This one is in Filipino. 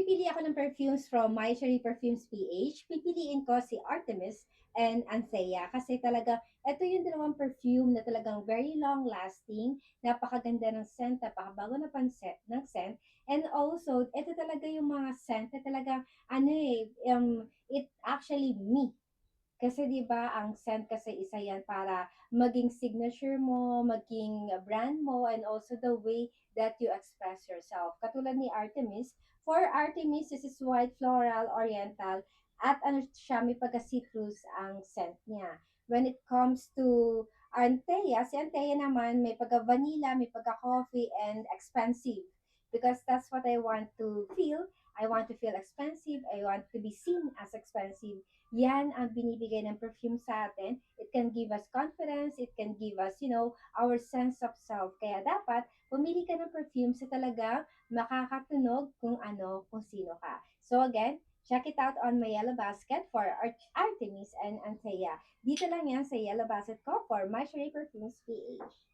pipili ako ng perfumes from My Cherry Perfumes PH, pipiliin ko si Artemis and Anthea kasi talaga ito yung dalawang perfume na talagang very long lasting, napakaganda ng scent, napakabago na panset ng scent, and also ito talaga yung mga scent na talagang it actually me kasi 'di ba ang scent kasi isa 'yan para maging signature mo, maging brand mo, and also the way that you express yourself. Katulad ni Artemis, for Artemis, this is white floral oriental at ano siya, may pagka-citrus ang scent niya. When it comes to Antea, si Antea naman may pagka-vanilla, may pagka-coffee, and expensive. Because that's what I want to feel. I want to feel expensive. I want to be seen as expensive. Yan ang binibigay ng perfume sa atin. It can give us confidence, it can give us, our sense of self. Kaya dapat, pumili ka ng perfume sa talagang makakatunog kung ano, kung sino ka. So again, check it out on my Yellow Basket for Artemis and Anthea. Dito lang yan sa Yellow Basket ko for My Cherry Perfumes PH.